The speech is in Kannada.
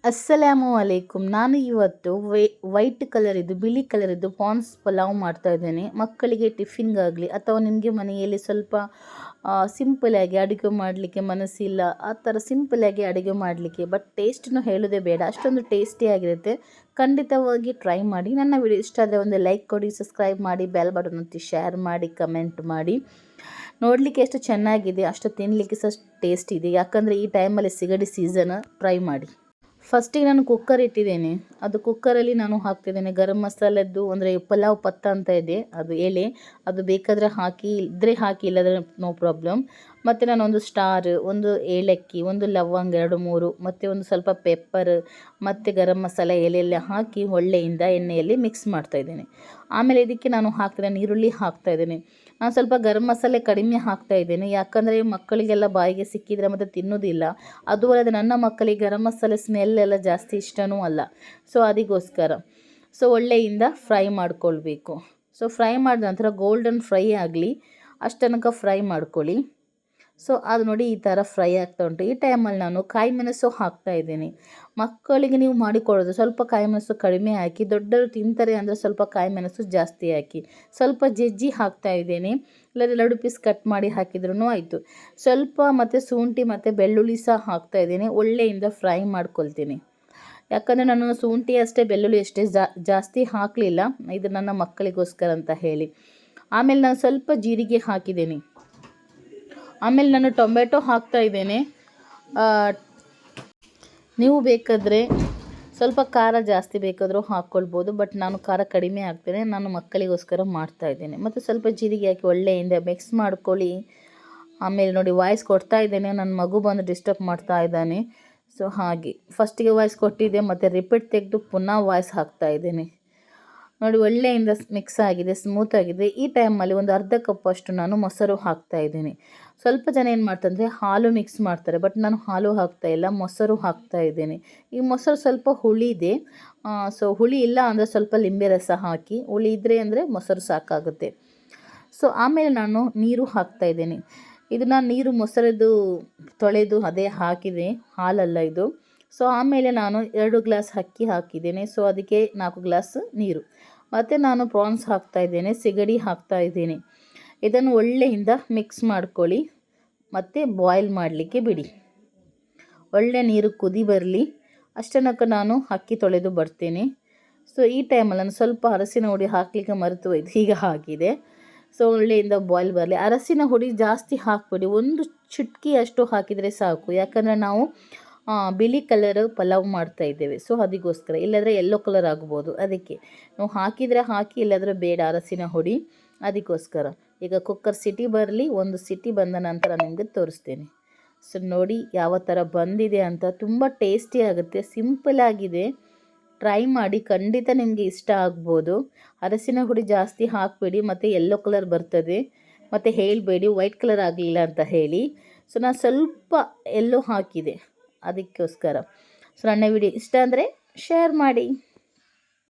ಅಸ್ಸಲಾಮು ಅಲೈಕುಮ್. ನಾನು ಇವತ್ತು ವೈಟ್ ಕಲರಿದ್ದು ಬಿಳಿ ಕಲರಿದ್ದು ಪಾನ್ಸ್ ಪಲಾವ್ ಮಾಡ್ತಾ ಇದ್ದೇನೆ. ಮಕ್ಕಳಿಗೆ ಟಿಫಿನ್ಗಾಗಲಿ ಅಥವಾ ನಿಮಗೆ ಮನೆಯಲ್ಲಿ ಸ್ವಲ್ಪ ಸಿಂಪಲಾಗಿ ಅಡುಗೆ ಮಾಡಲಿಕ್ಕೆ ಮನಸ್ಸಿಲ್ಲ, ಆ ಥರ ಸಿಂಪಲಾಗಿ ಅಡುಗೆ ಮಾಡಲಿಕ್ಕೆ, ಬಟ್ ಟೇಸ್ಟನ್ನು ಹೇಳೋದೇ ಬೇಡ, ಅಷ್ಟೊಂದು ಟೇಸ್ಟಿಯಾಗಿರುತ್ತೆ. ಖಂಡಿತವಾಗಿ ಟ್ರೈ ಮಾಡಿ. ನನ್ನ ವಿಡಿಯೋ ಇಷ್ಟ ಆದರೆ ಒಂದು ಲೈಕ್ ಕೊಡಿ, ಸಬ್ಸ್ಕ್ರೈಬ್ ಮಾಡಿ, ಬೆಲ್ ಬಟನ್ ಒತ್ತಿ, ಶೇರ್ ಮಾಡಿ, ಕಮೆಂಟ್ ಮಾಡಿ. ನೋಡಲಿಕ್ಕೆ ಎಷ್ಟು ಚೆನ್ನಾಗಿದೆ ಅಷ್ಟು ತಿನ್ನಲಿಕ್ಕೆ ಸಹ ಟೇಸ್ಟ್ ಇದೆ. ಯಾಕಂದರೆ ಈ ಟೈಮಲ್ಲಿ ಸಿಗಡಿ ಸೀಸನ್. ಟ್ರೈ ಮಾಡಿ. ಫಸ್ಟಿಗೆ ನಾನು ಕುಕ್ಕರ್ ಇಟ್ಟಿದ್ದೇನೆ. ಅದು ಕುಕ್ಕರಲ್ಲಿ ನಾನು ಹಾಕ್ತಿದ್ದೇನೆ ಗರಂ ಮಸಾಲೆದ್ದು, ಅಂದರೆ ಪಲಾವ್ ಪತ್ತ ಅಂತ ಇದೆ, ಅದು ಎಲೆ, ಅದು ಬೇಕಾದರೆ ಹಾಕಿ, ಇದ್ದರೆ ಹಾಕಿ, ಇಲ್ಲದ್ರೆ ನೋ ಪ್ರಾಬ್ಲಮ್. ಮತ್ತು ನಾನು ಒಂದು ಸ್ಟಾರ್, ಒಂದು ಏಲಕ್ಕಿ, ಒಂದು ಲವಂಗ 2-3, ಮತ್ತು ಒಂದು ಸ್ವಲ್ಪ ಪೆಪ್ಪರ್, ಮತ್ತು ಗರಂ ಮಸಾಲೆ ಎಲೆಯೆಲ್ಲ ಹಾಕಿ ಒಳ್ಳೆಯಿಂದ ಎಣ್ಣೆಯಲ್ಲಿ ಮಿಕ್ಸ್ ಮಾಡ್ತಾಯಿದ್ದೇನೆ. ಆಮೇಲೆ ಇದಕ್ಕೆ ನಾನು ಹಾಕ್ತಿದ್ದೇನೆ ಈರುಳ್ಳಿ ಹಾಕ್ತಾಯಿದ್ದೇನೆ. ನಾನು ಸ್ವಲ್ಪ ಗರಂ ಮಸಾಲೆ ಕಡಿಮೆ ಹಾಕ್ತಾಯಿದ್ದೇನೆ, ಯಾಕಂದರೆ ಮಕ್ಕಳಿಗೆಲ್ಲ ಬಾಯಿಗೆ ಸಿಕ್ಕಿದರೆ ಮತ್ತು ತಿನ್ನೋದಿಲ್ಲ. ಅದು ಅಲ್ಲದೆ ನನ್ನ ಮಕ್ಕಳಿಗೆ ಗರಂ ಮಸಾಲೆ ಸ್ಮೆಲ್ಲೆಲ್ಲ ಜಾಸ್ತಿ ಇಷ್ಟವೂ ಅಲ್ಲ. ಸೊ ಅದಕ್ಕೋಸ್ಕರ ಒಳ್ಳೆಯಿಂದ ಫ್ರೈ ಮಾಡ್ಕೊಳ್ಬೇಕು. ಫ್ರೈ ಮಾಡಿದ ನಂತರ ಗೋಲ್ಡನ್ ಫ್ರೈ ಆಗಲಿ ಅಷ್ಟು ತನಕ ಫ್ರೈ ಮಾಡ್ಕೊಳ್ಳಿ. ಅದು ನೋಡಿ ಈ ಥರ ಫ್ರೈ ಆಗ್ತಾ ಉಂಟು. ಈ ಟೈಮಲ್ಲಿ ನಾನು ಕಾಯಿ ಮೆಣಸು ಹಾಕ್ತಾಯಿದ್ದೀನಿ. ಮಕ್ಕಳಿಗೆ ನೀವು ಮಾಡಿಕೊಡೋದು ಸ್ವಲ್ಪ ಕಾಯಿ ಮೆಣಸು ಕಡಿಮೆ ಹಾಕಿ, ದೊಡ್ಡವರು ತಿಂತಾರೆ ಅಂದರೆ ಸ್ವಲ್ಪ ಕಾಯಿ ಮೆಣಸು ಜಾಸ್ತಿ ಹಾಕಿ. ಸ್ವಲ್ಪ ಜಜ್ಜಿ ಹಾಕ್ತಾಯಿದ್ದೇನೆ, ಇಲ್ಲಾಂದರೆ 2 ಪೀಸ್ ಕಟ್ ಮಾಡಿ ಹಾಕಿದ್ರೂ ಆಯಿತು. ಸ್ವಲ್ಪ ಮತ್ತು ಶುಂಠಿ ಮತ್ತು ಬೆಳ್ಳುಳ್ಳಿ ಸಹ ಹಾಕ್ತಾಯಿದ್ದೀನಿ. ಒಳ್ಳೆಯಿಂದ ಫ್ರೈ ಮಾಡ್ಕೊಳ್ತೀನಿ. ಯಾಕಂದರೆ ನಾನು ಶುಂಠಿ ಅಷ್ಟೇ ಬೆಳ್ಳುಳ್ಳಿ ಅಷ್ಟೇ ಜಾಸ್ತಿ ಹಾಕಲಿಲ್ಲ, ಇದು ನನ್ನ ಮಕ್ಕಳಿಗೋಸ್ಕರ ಅಂತ ಹೇಳಿ. ಆಮೇಲೆ ನಾನು ಸ್ವಲ್ಪ ಜೀರಿಗೆ ಹಾಕಿದ್ದೀನಿ. ಆಮೇಲೆ ನಾನು ಟೊಮೆಟೊ ಹಾಕ್ತಾಯಿದ್ದೇನೆ. ನೀವು ಬೇಕಾದರೆ ಸ್ವಲ್ಪ ಖಾರ ಜಾಸ್ತಿ ಬೇಕಾದರೂ ಹಾಕ್ಕೊಳ್ಬೋದು, ಬಟ್ ನಾನು ಖಾರ ಕಡಿಮೆ ಹಾಕ್ತೇನೆ, ನಾನು ಮಕ್ಕಳಿಗೋಸ್ಕರ ಮಾಡ್ತಾಯಿದ್ದೇನೆ. ಮತ್ತು ಸ್ವಲ್ಪ ಜೀರಿಗೆ ಹಾಕಿ ಒಳ್ಳೆಯಿಂದ ಮಿಕ್ಸ್ ಮಾಡ್ಕೊಳ್ಳಿ. ಆಮೇಲೆ ನೋಡಿ ವಾಯ್ಸ್ ಕೊಡ್ತಾ ಇದ್ದೇನೆ, ನನ್ನ ಮಗು ಬಂದು ಡಿಸ್ಟರ್ಬ್ ಮಾಡ್ತಾ ಇದ್ದಾನೆ. ಹಾಗೆ ಫಸ್ಟಿಗೆ ವಾಯ್ಸ್ ಕೊಟ್ಟಿದ್ದೆ, ಮತ್ತು ರಿಪೀಟ್ ತೆಗೆದು ಪುನಃ ವಾಯ್ಸ್ ಹಾಕ್ತಾಯಿದ್ದೇನೆ. ನೋಡಿ ಒಳ್ಳೆಯಿಂದ ಮಿಕ್ಸ್ ಆಗಿದೆ, ಸ್ಮೂತ್ ಆಗಿದೆ. ಈ ಟೈಮಲ್ಲಿ ಒಂದು ಅರ್ಧ ಕಪ್ ಅಷ್ಟು ನಾನು ಮೊಸರು ಹಾಕ್ತಾಯಿದ್ದೀನಿ. ಸ್ವಲ್ಪ ಜನ ಏನು ಮಾಡ್ತಾರೆ ಹಾಲು ಮಿಕ್ಸ್ ಮಾಡ್ತಾರೆ, ಬಟ್ ನಾನು ಹಾಲು ಹಾಕ್ತಾಯಿಲ್ಲ, ಮೊಸರು ಹಾಕ್ತಾಯಿದ್ದೀನಿ. ಈ ಮೊಸರು ಸ್ವಲ್ಪ ಹುಳಿ ಇದೆ, ಹುಳಿ ಇಲ್ಲ ಅಂದರೆ ಸ್ವಲ್ಪ ಲಿಂಬೆ ರಸ ಹಾಕಿ, ಹುಳಿ ಇದ್ದರೆ ಅಂದರೆ ಮೊಸರು ಸಾಕಾಗುತ್ತೆ. ಆಮೇಲೆ ನಾನು ನೀರು ಹಾಕ್ತಾಯಿದ್ದೀನಿ. ಇದು ನಾನು ನೀರು ಮೊಸರದ್ದು ತೊಳೆದು ಅದೇ ಹಾಕಿದೆ, ಹಾಲಲ್ಲ ಇದು. ಆಮೇಲೆ ನಾನು 2 ಗ್ಲಾಸ್ ಅಕ್ಕಿ ಹಾಕಿದ್ದೇನೆ, ಅದಕ್ಕೆ 4 ಗ್ಲಾಸ್ ನೀರು. ಮತ್ತು ನಾನು ಪ್ರಾನ್ಸ್ ಹಾಕ್ತಾಯಿದ್ದೇನೆ, ಸಿಗಡಿ ಹಾಕ್ತಾಯಿದ್ದೀನಿ. ಇದನ್ನು ಒಳ್ಳೆಯಿಂದ ಮಿಕ್ಸ್ ಮಾಡ್ಕೊಳ್ಳಿ ಮತ್ತು ಬಾಯ್ಲ್ ಮಾಡಲಿಕ್ಕೆ ಬಿಡಿ. ಒಳ್ಳೆ ನೀರು ಕುದಿ ಬರಲಿ, ಅಷ್ಟನಕ ನಾನು ಅಕ್ಕಿ ತೊಳೆದು ಬರ್ತೇನೆ. ಈ ಟೈಮಲ್ಲಿ ನಾನು ಸ್ವಲ್ಪ ಅರಸಿನ ಹುಡಿ ಹಾಕಲಿಕ್ಕೆ ಮರೆತು ಹೋಯ್ತು, ಈಗ ಹಾಕಿದೆ. ಒಳ್ಳೆಯಿಂದ ಬಾಯ್ಲ್ ಬರಲಿ. ಅರಸಿನ ಹುಡಿ ಜಾಸ್ತಿ ಹಾಕಬೇಡಿ, 1 ಚಿಟಿಕೆಯಷ್ಟು ಹಾಕಿದರೆ ಸಾಕು. ಯಾಕಂದರೆ ನಾವು ಬಿಳಿ ಕಲರ್ ಪಲಾವ್ ಮಾಡ್ತಾ ಇದ್ದೇವೆ, ಅದಕ್ಕೋಸ್ಕರ. ಇಲ್ಲಾಂದರೆ ಯೆಲ್ಲೋ ಕಲರ್ ಆಗ್ಬೋದು, ಅದಕ್ಕೆ ನಾವು ಹಾಕಿದರೆ ಹಾಕಿ, ಇಲ್ಲಾಂದರೆ ಬೇಡ ಅರಸಿನ ಹುಡಿ, ಅದಕ್ಕೋಸ್ಕರ. ಈಗ ಕುಕ್ಕರ್ ಸಿಟಿ ಬರಲಿ, 1 ಸಿಟಿ ಬಂದ ನಂತರ ನಿಮಗೆ ತೋರಿಸ್ತೇನೆ. ನೋಡಿ ಯಾವ ಥರ ಬಂದಿದೆ ಅಂತ. ತುಂಬ ಟೇಸ್ಟಿ ಆಗುತ್ತೆ, ಸಿಂಪಲ್ ಆಗಿದೆ. ಟ್ರೈ ಮಾಡಿ, ಖಂಡಿತ ನಿಮಗೆ ಇಷ್ಟ ಆಗ್ಬೋದು. ಅರಸಿನ ಹುಡಿ ಜಾಸ್ತಿ ಹಾಕಬೇಡಿ, ಮತ್ತು ಯೆಲ್ಲೋ ಕಲರ್ ಬರ್ತದೆ, ಮತ್ತು ಹೇಳಬೇಡಿ ವೈಟ್ ಕಲರ್ ಆಗಲಿಲ್ಲ ಅಂತ ಹೇಳಿ. ನಾನು ಸ್ವಲ್ಪ ಯೆಲ್ಲೋ ಹಾಕಿದೆ, ಅದಕ್ಕೋಸ್ಕರ. ನನ್ನ ವಿಡಿಯೋ ಇಷ್ಟ ಅಂದರೆ ಶೇರ್ ಮಾಡಿ.